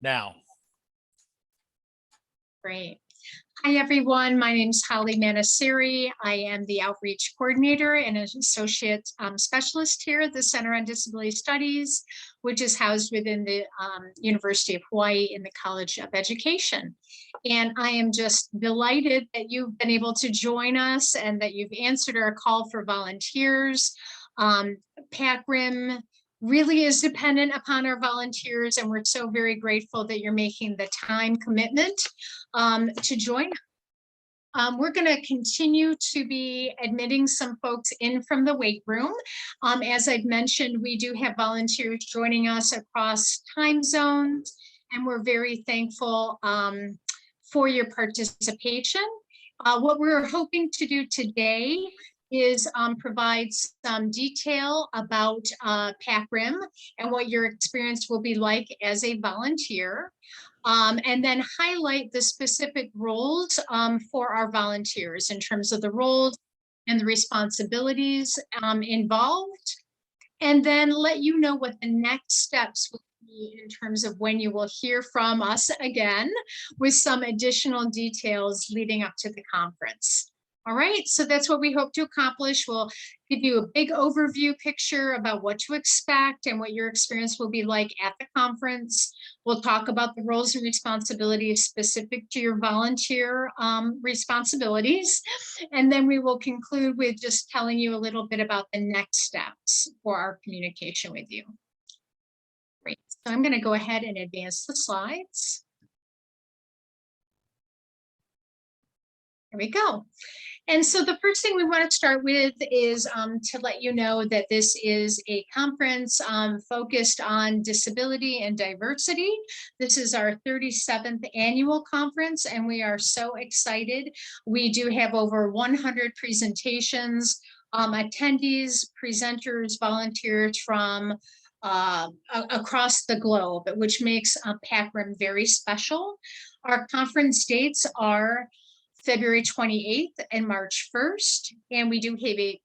now. Great. Hi, everyone. My name is Holly Manasiri. I am the Outreach Coordinator and an Associate Specialist here at the Center on Disability Studies, which is housed within the University of Hawaii in the College of Education. And I am just delighted that you've been able to join us and that you've answered our call for volunteers. Pac Rim really is dependent upon our volunteers, and we're so very grateful that you're making the time commitment to join us. We're going to continue to be admitting some folks in from the weight room. As I've mentioned, we do have volunteers joining us across time zones, and we're very thankful for your participation. What we're hoping to do today is provide some detail about Pac Rim and what your experience will be like as a volunteer. And then highlight the specific roles for our volunteers in terms of the roles and the responsibilities involved. And then let you know what the next steps will be in terms of when you will hear from us again with some additional details leading up to the conference. All right, so that's what we hope to accomplish. We'll give you a big overview picture about what to expect and what your experience will be like at the conference. We'll talk about the roles and responsibilities specific to your volunteer responsibilities. And then we will conclude with just telling you a little bit about the next steps for our communication with you. Great, so I'm going to go ahead and advance the slides. Here we go. And so the first thing we want to start with is to let you know that this is a conference focused on disability and diversity. This is our 37th annual conference, and we are so excited. We do have over 100 presentations, attendees, presenters, volunteers from across the globe, which makes Pac Rim very special. Our conference dates are February 28th and March 1st. And we do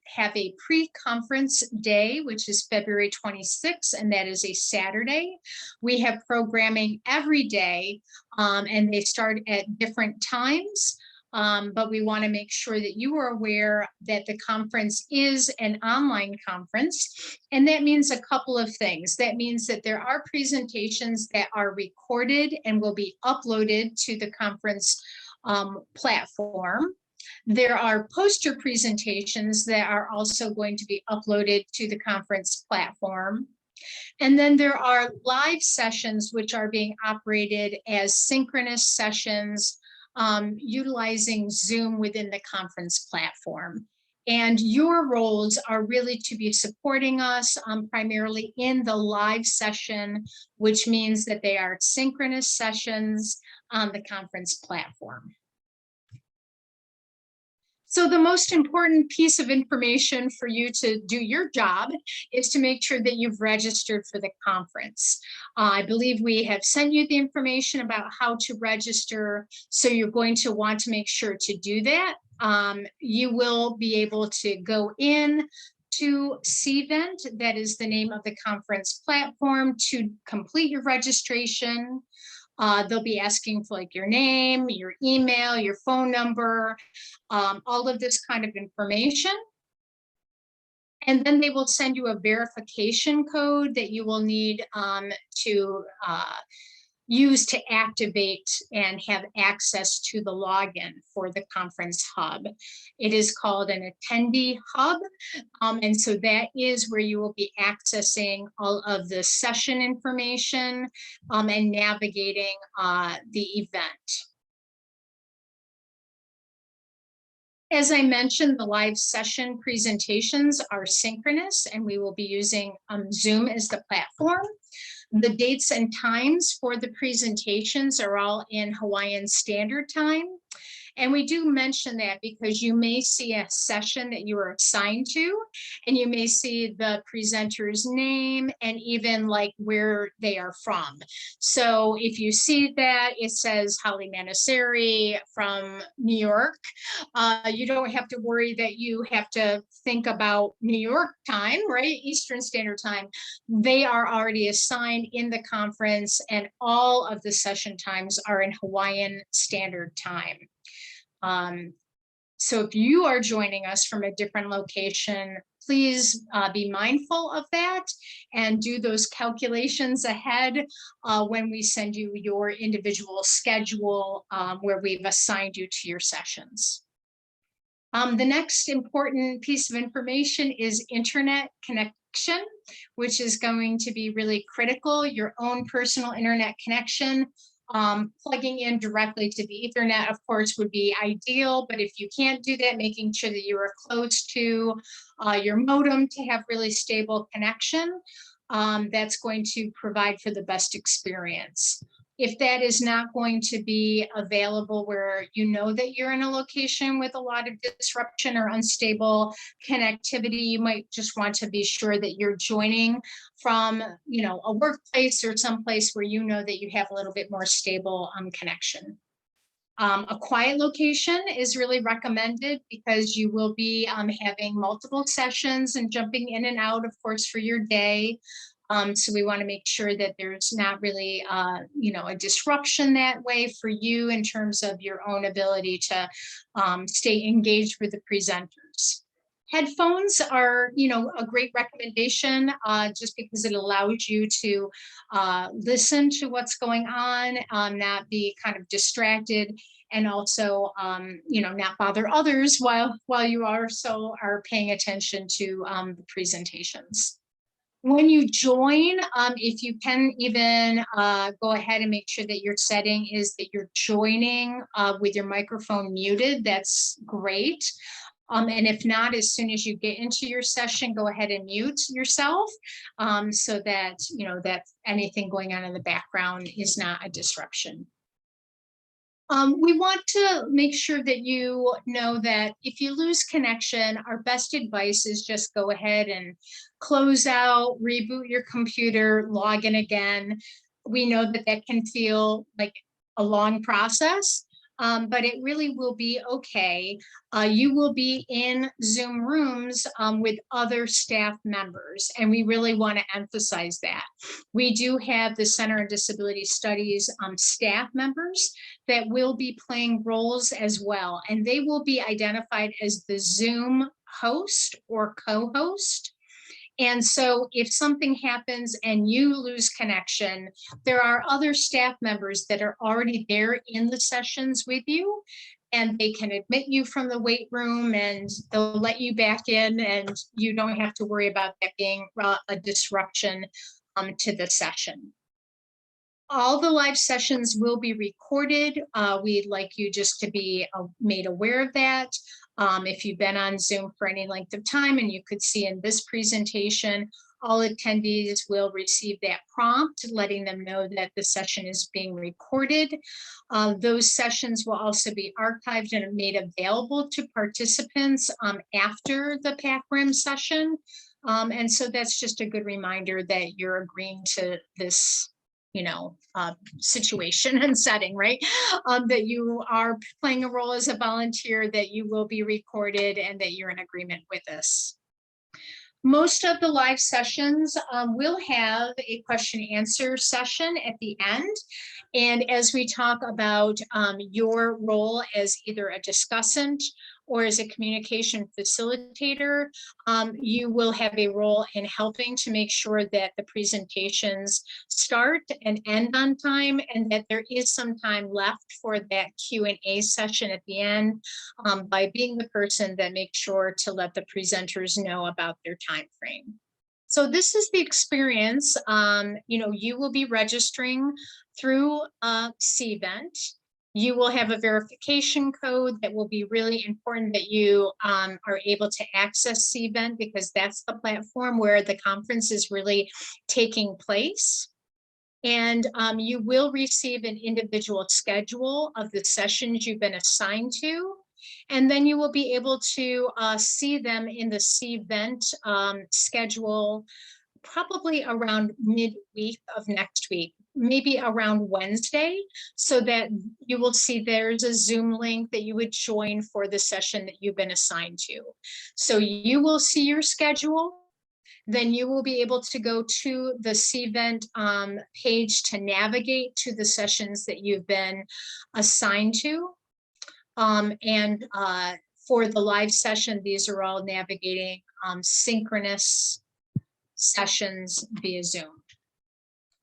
have a pre-conference day, which is February 26th, and that is a Saturday. We have programming every day, and they start at different times. But we want to make sure that you are aware that the conference is an online conference. And that means a couple of things. That means that there are presentations that are recorded and will be uploaded to the conference platform. There are poster presentations that are also going to be uploaded to the conference platform. And then there are live sessions which are being operated as synchronous sessions utilizing Zoom within the conference platform. And your roles are really to be supporting us primarily in the live session, which means that they are synchronous sessions on the conference platform. So the most important piece of information for you to do your job is to make sure that you've registered for the conference. I believe we have sent you the information about how to register, so you're going to want to make sure to do that. You will be able to go in to Cvent, that is the name of the conference platform, to complete your registration. They'll be asking for like your name, your email, your phone number, all of this kind of information. And then they will send you a verification code that you will need to use to activate and have access to the login for the conference hub. It is called an attendee hub. And so that is where you will be accessing all of the session information and navigating the event. As I mentioned, the live session presentations are synchronous, and we will be using Zoom as the platform. The dates and times for the presentations are all in Hawaiian Standard Time. And we do mention that because you may see a session that you are assigned to, and you may see the presenter's name and even like where they are from. So if you see that it says Holly Manasiri from New York, you don't have to worry that you have to think about New York time, right? Eastern Standard Time. They are already assigned in the conference, and all of the session times are in Hawaiian Standard Time. So if you are joining us from a different location, please be mindful of that and do those calculations ahead when we send you your individual schedule where we've assigned you to your sessions. The next important piece of information is internet connection, which is going to be really critical. Your own personal internet connection. Plugging in directly to the Ethernet, of course, would be ideal, but if you can't do that, making sure that you are close to your modem to have really stable connection, that's going to provide for the best experience. If that is not going to be available where you know that you're in a location with a lot of disruption or unstable connectivity, you might just want to be sure that you're joining from, you know, a workplace or someplace where you know that you have a little bit more stable connection. A quiet location is really recommended because you will be having multiple sessions and jumping in and out, of course, for your day. So we want to make sure that there's not really, you know, a disruption that way for you in terms of your own ability to stay engaged with the presenters. Headphones are, you know, a great recommendation just because it allows you to listen to what's going on, not be kind of distracted, and also, you know, not bother others while you also are paying attention to the presentations. When you join, if you can even go ahead and make sure that your setting is that you're joining with your microphone muted, that's great. And if not, as soon as you get into your session, go ahead and mute yourself so that, you know, that anything going on in the background is not a disruption. We want to make sure that you know that if you lose connection, our best advice is just go ahead and close out, reboot your computer, log in again. We know that that can feel like a long process, but it really will be okay. You will be in Zoom rooms with other staff members, and we really want to emphasize that. We do have the Center on Disability Studies staff members that will be playing roles as well, and they will be identified as the Zoom host or co-host. And so if something happens and you lose connection, there are other staff members that are already there in the sessions with you, and they can admit you from the wait room and they'll let you back in, and you don't have to worry about that being a disruption to the session. All the live sessions will be recorded. We'd like you just to be made aware of that. If you've been on Zoom for any length of time, and you could see in this presentation, all attendees will receive that prompt letting them know that the session is being recorded. Those sessions will also be archived and made available to participants after the Pac Rim session. And so that's just a good reminder that you're agreeing to this, you know, situation and setting, right? That you are playing a role as a volunteer, that you will be recorded, and that you're in agreement with this. Most of the live sessions will have a question and answer session at the end. And as we talk about your role as either a discussant or as a communication facilitator, you will have a role in helping to make sure that the presentations start and end on time, and that there is some time left for that Q&A session at the end, by being the person that makes sure to let the presenters know about their time frame. So this is the experience. You know, you will be registering through CVent. You will have a verification code that will be really important that you are able to access CVent, because that's the platform where the conference is really taking place. And you will receive an individual schedule of the sessions you've been assigned to. And then you will be able to see them in the Cvent schedule probably around midweek of next week, maybe around Wednesday, so that you will see there's a Zoom link that you would join for the session that you've been assigned to. So you will see your schedule. Then you will be able to go to the Cvent page to navigate to the sessions that you've been assigned to. For the live session, these are all navigating synchronous sessions via Zoom.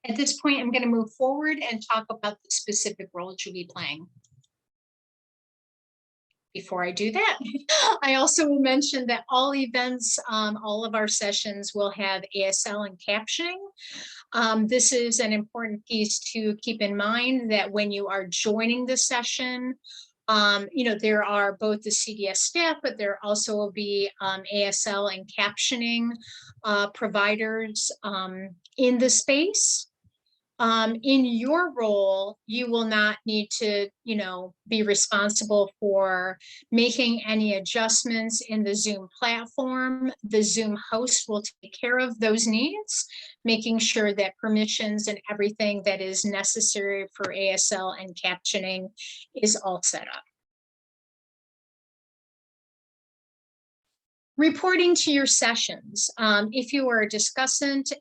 At this point, I'm going to move forward and talk about the specific roles you'll be playing. Before I do that, I also will mention that all events, all of our sessions will have ASL and captioning. This is an important piece to keep in mind, that when you are joining the session, there are both the CDS staff, but there also will be ASL and captioning providers in the space. In your role, you will not need to, be responsible for making any adjustments in the Zoom platform. The Zoom host will take care of those needs, making sure that permissions and everything that is necessary for ASL and captioning is all set up. Reporting to your sessions. If you are a discussant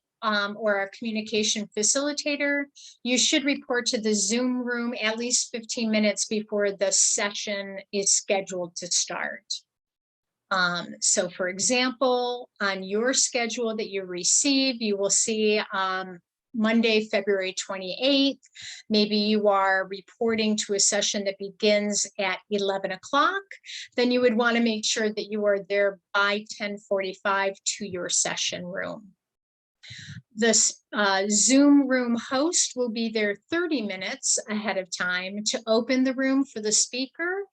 or a communication facilitator, you should report to the Zoom room at least 15 minutes before the session is scheduled to start. So for example, on your schedule that you receive, you will see Monday, February 28th, maybe you are reporting to a session that begins at 11 o'clock, then you would want to make sure that you are there by 10:45 to your session room. The Zoom room host will be there 30 minutes ahead of time to open the room for the speaker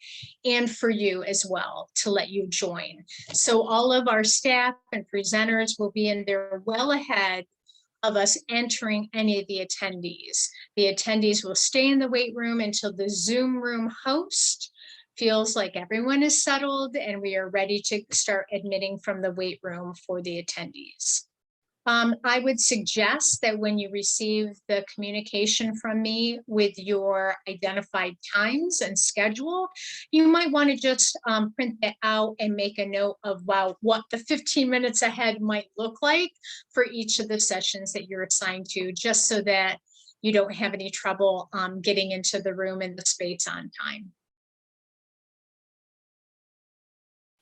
and for you as well to let you join. So all of our staff and presenters will be in there well ahead of us entering any of the attendees. The attendees will stay in the wait room until the Zoom room host feels like everyone is settled and we are ready to start admitting from the wait room for the attendees. I would suggest that when you receive the communication from me with your identified times and schedule, you might want to just print that out and make a note of what the 15 minutes ahead might look like for each of the sessions that you're assigned to, just so that you don't have any trouble getting into the room and the space on time.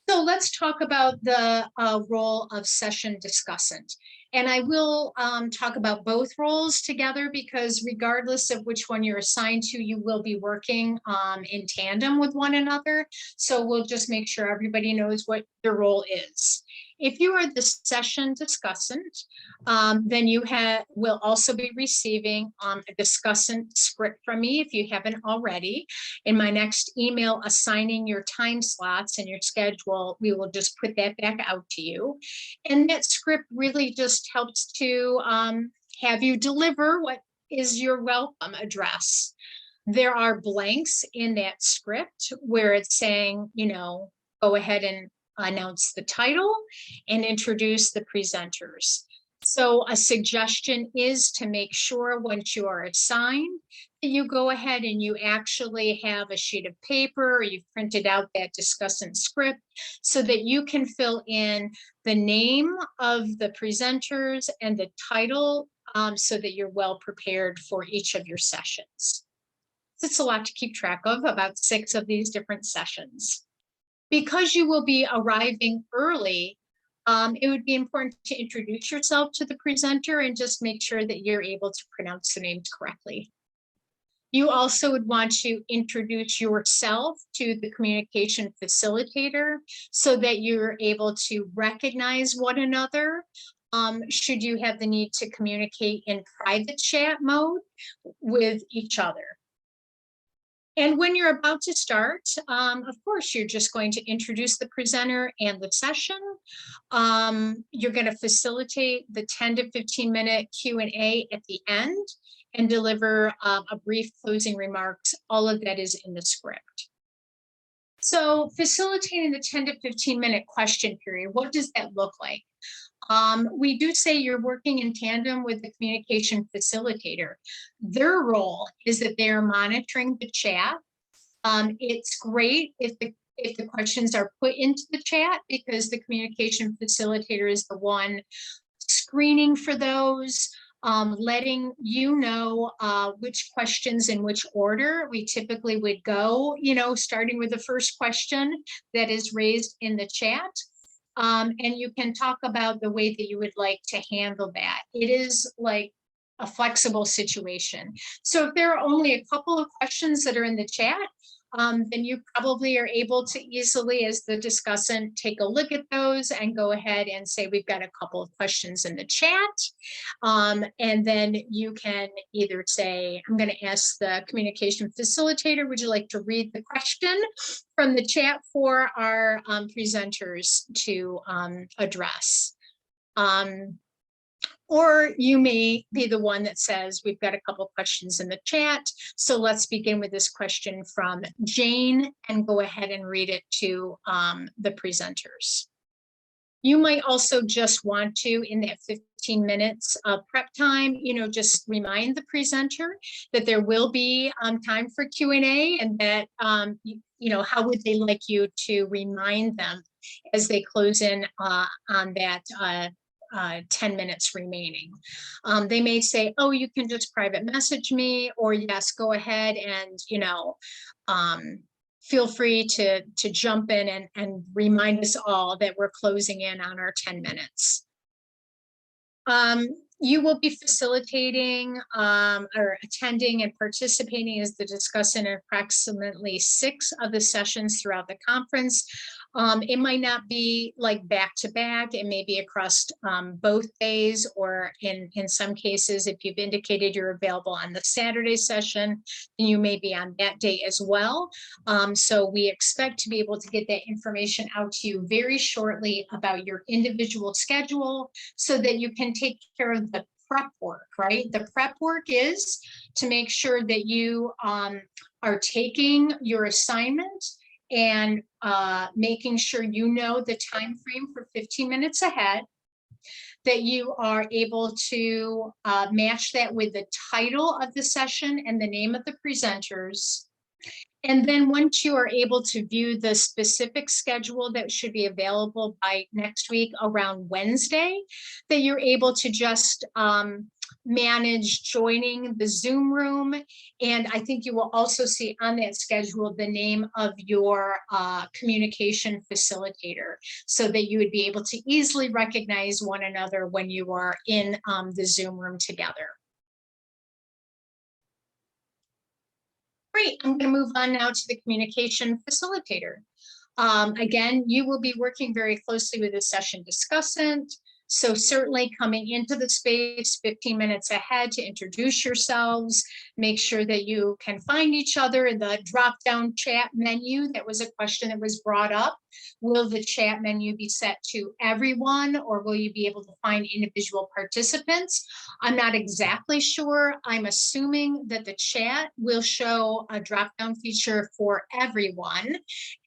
So let's talk about the role of session discussant. And I will talk about both roles together, because regardless of which one you're assigned to, you will be working in tandem with one another. So we'll just make sure everybody knows what your role is. If you are the session discussant, then you will also be receiving a discussant script from me if you haven't already. In my next email assigning your time slots and your schedule, we will just put that back out to you. And that script really just helps to have you deliver what is your welcome address. There are blanks in that script where it's saying, go ahead and announce the title and introduce the presenters. So a suggestion is to make sure once you are assigned that you go ahead and you actually have a sheet of paper or you've printed out that discussant script so that you can fill in the name of the presenters and the title so that you're well prepared for each of your sessions. It's a lot to keep track of, about 6 of these different sessions. Because you will be arriving early, it would be important to introduce yourself to the presenter and just make sure that you're able to pronounce the names correctly. You also would want to introduce yourself to the communication facilitator so that you're able to recognize one another. Should you have the need to communicate in private chat mode with each other. And when you're about to start, of course, you're just going to introduce the presenter and the session. You're going to facilitate the 10 to 15 minute Q&A at the end and deliver a brief closing remarks. All of that is in the script. So facilitating the 10 to 15 minute question period, what does that look like? We do say you're working in tandem with the communication facilitator. Their role is that they're monitoring the chat. It's great if the questions are put into the chat, because the communication facilitator is the one screening for those, letting you know which questions in which order we typically would go, starting with the first question that is raised in the chat. And you can talk about the way that you would like to handle that. It is like a flexible situation. So if there are only a couple of questions that are in the chat, then you probably are able to easily, as the discussant, take a look at those and go ahead and say, we've got a couple of questions in the chat. And then you can either say, I'm going to ask the communication facilitator, would you like to read the question from the chat for our presenters to address? Or you may be the one that says, we've got a couple of questions in the chat, so let's begin with this question from Jane and go ahead and read it to the presenters. You might also just want to, in that 15 minutes of prep time, just remind the presenter that there will be time for Q&A, and that, how would they like you to remind them as they close in on that 10 minutes remaining. They may say, oh, you can just private message me, or yes, go ahead and, feel free to jump in and remind us all that we're closing in on our 10 minutes. You will be facilitating or attending and participating as the discussant in approximately 6 of the sessions throughout the conference. It might not be like back to back. It may be across both days, or in some cases, if you've indicated you're available on the Saturday session, then you may be on that day as well. So we expect to be able to get that information out to you very shortly about your individual schedule, so that you can take care of the prep work, right? The prep work is to make sure that you are taking your assignment and making sure you know the time frame for 15 minutes ahead, that you are able to match that with the title of the session and the name of the presenters. And then once you are able to view the specific schedule that should be available by next week around Wednesday, that you're able to just manage joining the Zoom room. And I think you will also see on that schedule the name of your communication facilitator, so that you would be able to easily recognize one another when you are in the Zoom room together. Great, I'm going to move on now to the communication facilitator. Again, you will be working very closely with the session discussant. So certainly coming into the space 15 minutes ahead to introduce yourselves, make sure that you can find each other in the drop-down chat menu. That was a question that was brought up. Will the chat menu be set to everyone, or will you be able to find individual participants? I'm not exactly sure. I'm assuming that the chat will show a drop-down feature for everyone,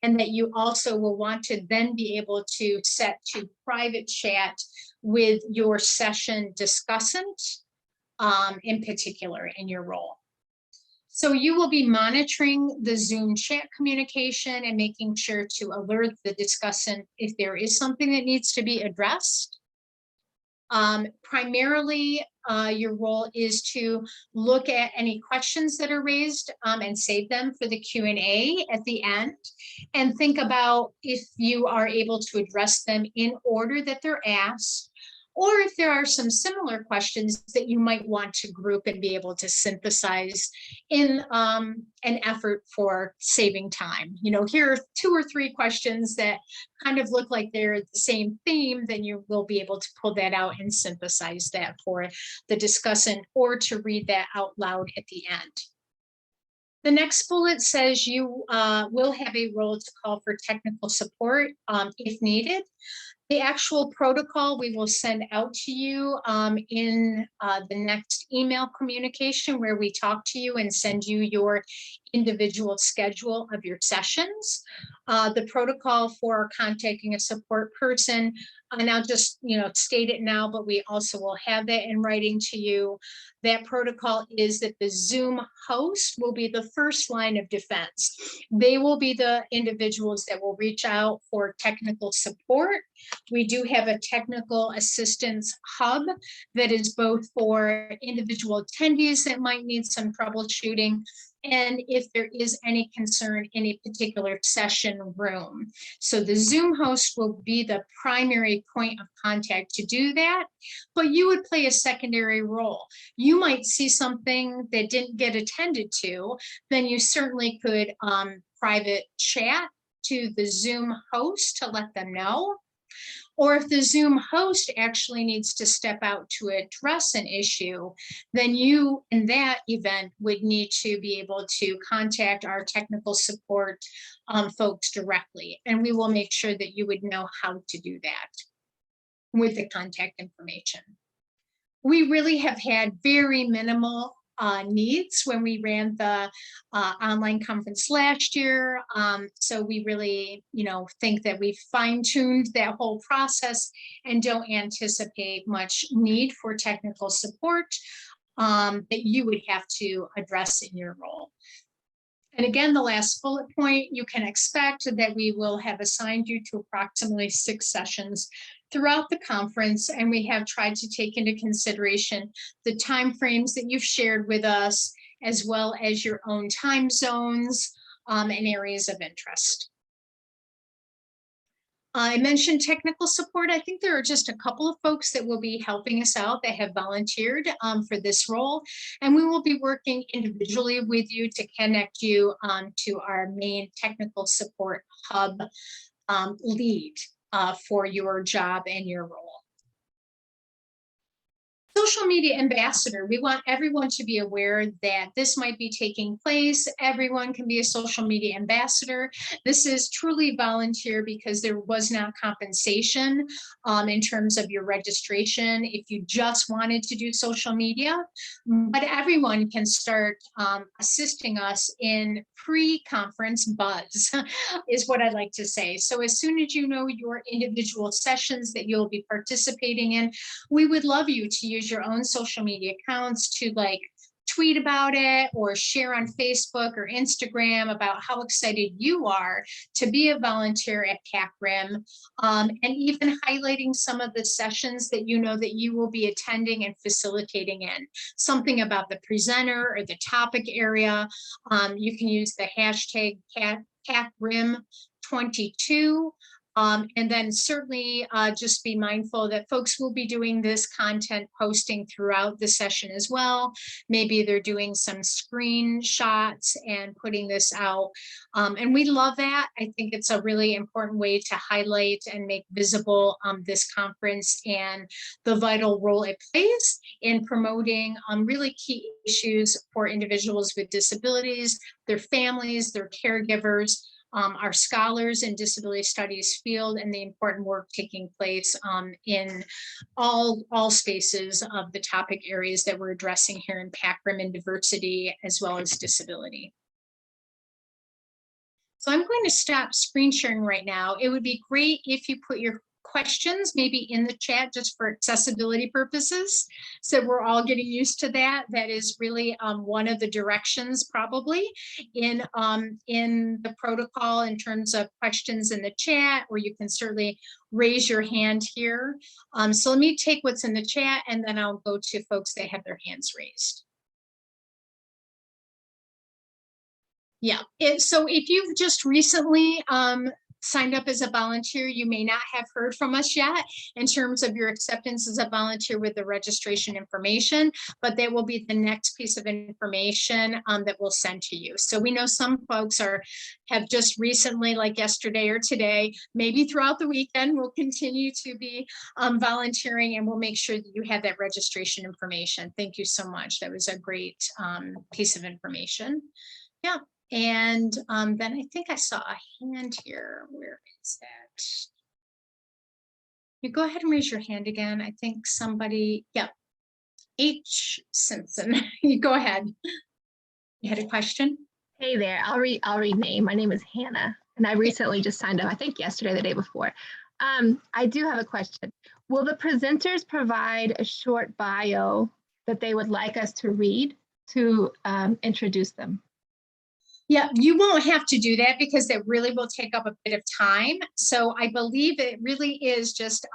and that you also will want to then be able to set to private chat with your session discussant in particular in your role. So you will be monitoring the Zoom chat communication and making sure to alert the discussant if there is something that needs to be addressed. Primarily, your role is to look at any questions that are raised and save them for the Q&A at the end, and think about if you are able to address them in order that they're asked, or if there are some similar questions that you might want to group and be able to synthesize in an effort for saving time. Here are 2 or 3 questions that kind of look like they're the same theme, then you will be able to pull that out and synthesize that for the discussant, or to read that out loud at the end. The next bullet says you will have a role to call for technical support if needed. The actual protocol we will send out to you in the next email communication, where we talk to you and send you your individual schedule of your sessions. The protocol for contacting a support person, and I'll just state it now, but we also will have that in writing to you. That protocol is that the Zoom host will be the first line of defense. They will be the individuals that will reach out for technical support. We do have a technical assistance hub that is both for individual attendees that might need some troubleshooting, and if there is any concern in a particular session room. So the Zoom host will be the primary point of contact to do that, but you would play a secondary role. You might see something that didn't get attended to, then you certainly could private chat to the Zoom host to let them know. Or if the Zoom host actually needs to step out to address an issue, then you, in that event, would need to be able to contact our technical support folks directly. And we will make sure that you would know how to do that with the contact information. We really have had very minimal needs when we ran the online conference last year. So we really, think that we've fine-tuned that whole process and don't anticipate much need for technical support that you would have to address in your role. And again, the last bullet point, you can expect that we will have assigned you to approximately 6 sessions throughout the conference, and we have tried to take into consideration the timeframes that you've shared with us, as well as your own time zones and areas of interest. I mentioned technical support. I think there are just a couple of folks that will be helping us out that have volunteered for this role, and we will be working individually with you to connect you to our main technical support hub lead for your job and your role. Social media ambassador, we want everyone to be aware that this might be taking place. Everyone can be a social media ambassador. This is truly volunteer because there was not compensation in terms of your registration if you just wanted to do social media, but everyone can start assisting us in pre-conference buzz is what I'd like to say. So as soon as you know your individual sessions that you'll be participating in, we would love you to use your own social media accounts to tweet about it or share on Facebook or Instagram about how excited you are to be a volunteer at Pac Rim, and even highlighting some of the sessions that you know that you will be attending and facilitating in. Something about the presenter or the topic area. You can use the hashtag Pac Rim 22. And then certainly just be mindful that folks will be doing this content posting throughout the session as well. Maybe they're doing some screenshots and putting this out. And we love that. I think it's a really important way to highlight and make visible this conference and the vital role it plays in promoting really key issues for individuals with disabilities, their families, their caregivers, our scholars in disability studies field, and the important work taking place in all spaces of the topic areas that we're addressing here in Pac Rim, and diversity as well as disability. So I'm going to stop screen sharing right now. It would be great if you put your questions maybe in the chat just for accessibility purposes, so we're all getting used to that. That is really one of the directions probably in the protocol in terms of questions in the chat, or you can certainly raise your hand here. So let me take what's in the chat and then I'll go to folks that have their hands raised. Yeah, so if you've just recently signed up as a volunteer, you may not have heard from us yet in terms of your acceptance as a volunteer with the registration information, but that will be the next piece of information that we'll send to you. So we know some folks have just recently, like yesterday or today, maybe throughout the weekend, will continue to be volunteering, and we'll make sure that you have that registration information. Thank you so much. That was a great piece of information. Yeah. And then I think I saw a hand here. Where is that? You go ahead and raise your hand again. I think somebody, yeah, H. Simpson. You go ahead. You had a question? Hey there, I'll read name. My name is Hannah, and I recently just signed up, I think yesterday, the day before. I do have a question. Will the presenters provide a short bio that they would like us to read to introduce them? Yeah, you won't have to do that because that really will take up a bit of time. So I believe it really is just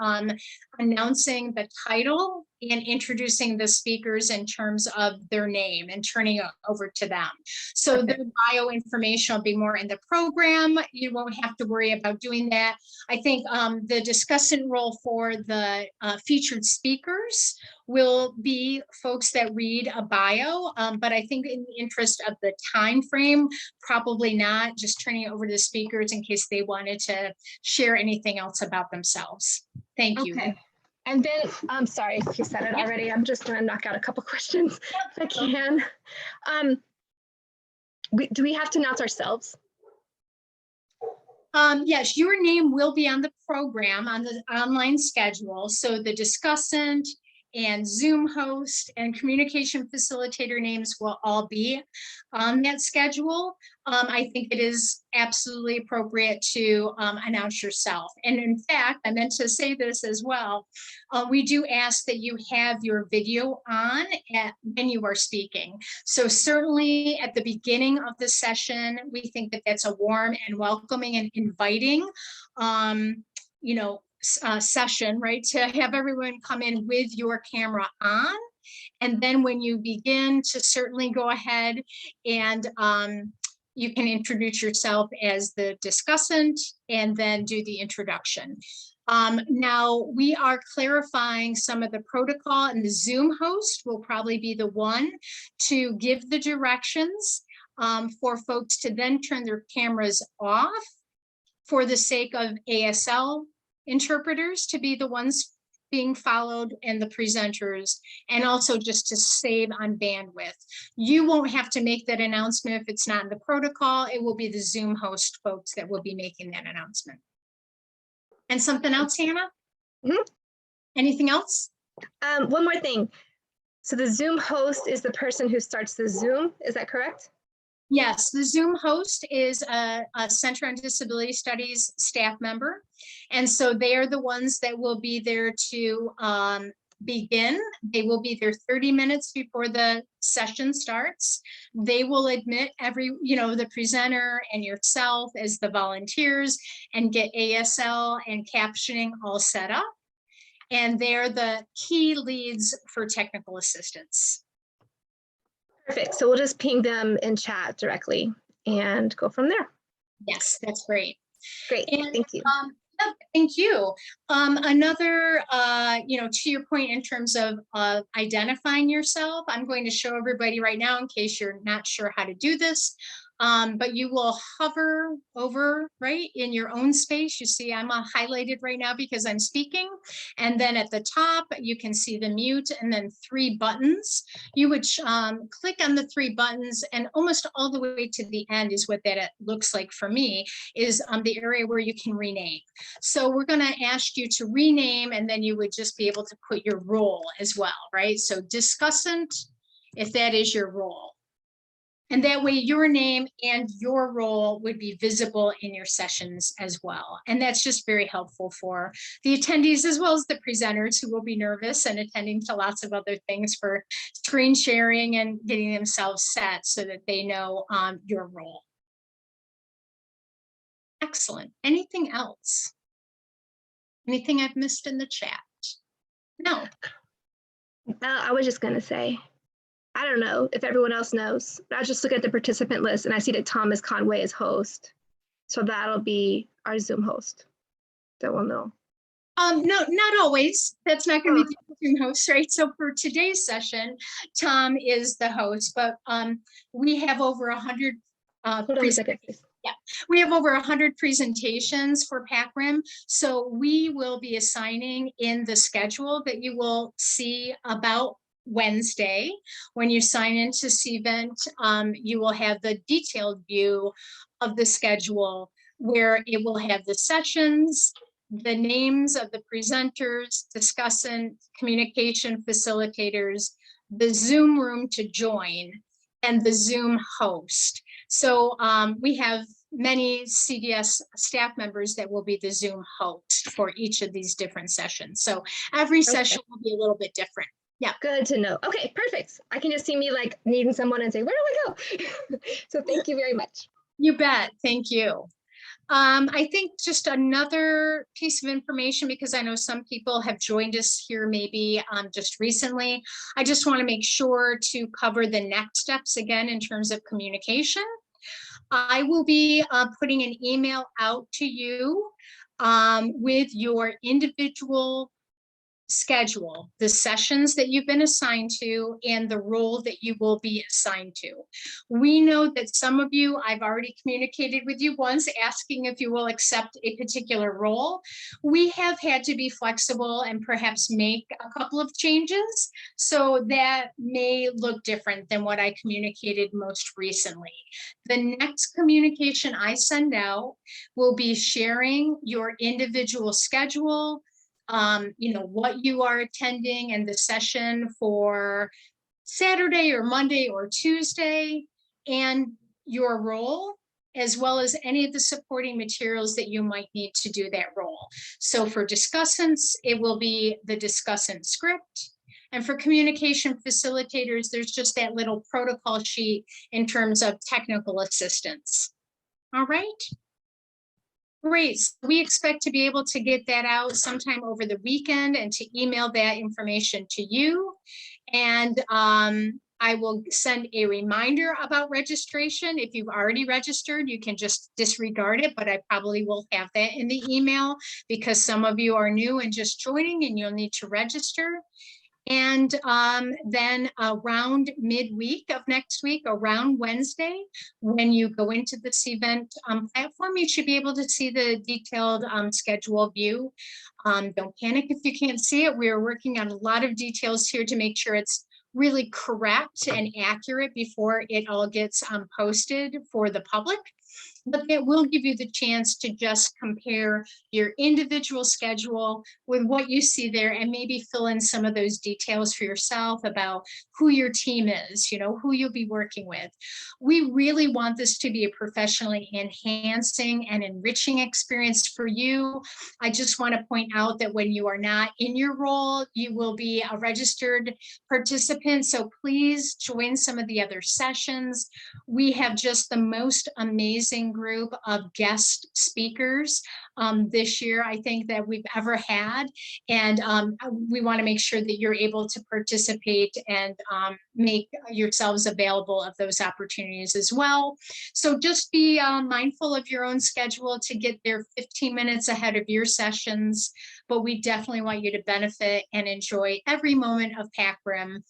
announcing the title and introducing the speakers in terms of their name and turning it over to them. So Okay. the bio information will be more in the program. You won't have to worry about doing that. I think the discussant role for the featured speakers will be folks that read a bio, but I think in the interest of the time frame, probably not, just turning it over to the speakers in case they wanted to share anything else about themselves. Thank you. Okay. And then, I'm sorry if you said it already. I'm just going to knock out a couple questions if I can. Do we have to announce ourselves? Yes, your name will be on the program, on the online schedule. So the discussant and Zoom host and communication facilitator names will all be on that schedule. I think it is absolutely appropriate to announce yourself. And in fact, I meant to say this as well. We do ask that you have your video on when you are speaking. So certainly at the beginning of the session, we think that that's a warm and welcoming and inviting, session, right? To have everyone come in with your camera on. And then when you begin to certainly go ahead and you can introduce yourself as the discussant and then do the introduction. Now we are clarifying some of the protocol, and the Zoom host will probably be the one to give the directions for folks to then turn their cameras off for the sake of ASL interpreters to be the ones being followed and the presenters, and also just to save on bandwidth. You won't have to make that announcement if it's not in the protocol. It will be the Zoom host folks that will be making that announcement. And something else, Hannah? Mm-hmm. Anything else? One more thing. So the Zoom host is the person who starts the Zoom, is that correct? Yes, the Zoom host is a Center on Disability Studies staff member. And so they are the ones that will be there to begin. They will be there 30 minutes before the session starts. They will admit the presenter and yourself as the volunteers and get ASL and captioning all set up. And they're the key leads for technical assistance. Perfect. So we'll just ping them in chat directly and go from there. Yes, that's great. Great. And, thank you. Thank you. Another, to your point in terms of identifying yourself, I'm going to show everybody right now in case you're not sure how to do this. But you will hover over right in your own space. You see I'm highlighted right now because I'm speaking. And then at the top, you can see the mute and then 3 buttons. You would click on the 3 buttons, and almost all the way to the end is what that looks like for me, is the area where you can rename. So we're going to ask you to rename, and then you would just be able to put your role as well, right? So discussant, if that is your role. And that way your name and your role would be visible in your sessions as well. And that's just very helpful for the attendees as well as the presenters who will be nervous and attending to lots of other things for screen sharing and getting themselves set so that they know your role. Excellent. Anything else? Anything I've missed in the chat? No. I was just going to say, I don't know if everyone else knows, but I just look at the participant list and I see that Thomas Conway is host. So that'll be our Zoom host that we'll know. No, not always. That's not going to be the Zoom host, right? So for today's session, Tom is the host, but we have over 100 Hold on a second, please. Yeah, we have over 100 presentations for Pac Rim. So we will be assigning in the schedule that you will see about Wednesday. When you sign into Cvent, you will have the detailed view of the schedule where it will have the sessions, the names of the presenters, discussant, communication facilitators, the Zoom room to join, and the Zoom host. So we have many CDS staff members that will be the Zoom host for each of these different sessions. So every session will be a little bit different. Yeah. Good to know. Okay, perfect. I can just see me like needing someone and say, where do I go? So thank you very much. You bet. Thank you. I think just another piece of information, because I know some people have joined us here maybe just recently. I just want to make sure to cover the next steps again in terms of communication. I will be putting an email out to you with your individual schedule, the sessions that you've been assigned to, and the role that you will be assigned to. We know that some of you, I've already communicated with you once asking if you will accept a particular role. We have had to be flexible and perhaps make a couple of changes. So that may look different than what I communicated most recently. The next communication I send out will be sharing your individual schedule, what you are attending and the session for Saturday or Monday or Tuesday, and your role, as well as any of the supporting materials that you might need to do that role. So for discussants, it will be the discussant script. And for communication facilitators, there's just that little protocol sheet in terms of technical assistance. All right. Great. So we expect to be able to get that out sometime over the weekend and to email that information to you. And I will send a reminder about registration. If you've already registered, you can just disregard it, but I probably will have that in the email because some of you are new and just joining and you'll need to register. And then around midweek of next week, around Wednesday, when you go into the Cvent platform, you should be able to see the detailed schedule view. Don't panic if you can't see it. We're working on a lot of details here to make sure it's really correct and accurate before it all gets posted for the public. But it will give you the chance to just compare your individual schedule with what you see there and maybe fill in some of those details for yourself about who your team is, who you'll be working with. We really want this to be a professionally enhancing and enriching experience for you. I just want to point out that when you are not in your role, you will be a registered participant. So please join some of the other sessions. We have just the most amazing group of guest speakers this year, I think, that we've ever had. And we want to make sure that you're able to participate and make yourselves available of those opportunities as well. So just be mindful of your own schedule to get there 15 minutes ahead of your sessions. But we definitely want you to benefit and enjoy every moment of Pac Rim.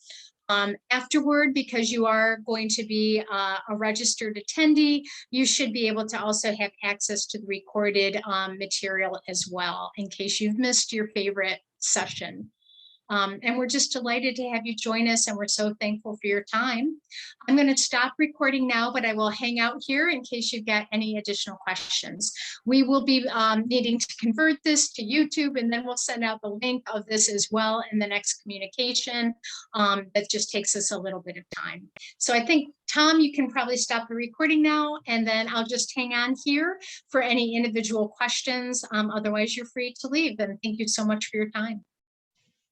Afterward, because you are going to be a registered attendee, you should be able to also have access to the recorded material as well, in case you've missed your favorite session. And we're just delighted to have you join us, and we're so thankful for your time. I'm going to stop recording now, but I will hang out here in case you've got any additional questions. We will be needing to convert this to YouTube, and then we'll send out the link of this as well in the next communication. That just takes us a little bit of time. So I think, Tom, you can probably stop the recording now, and then I'll just hang on here for any individual questions. Otherwise, you're free to leave. And thank you so much for your time.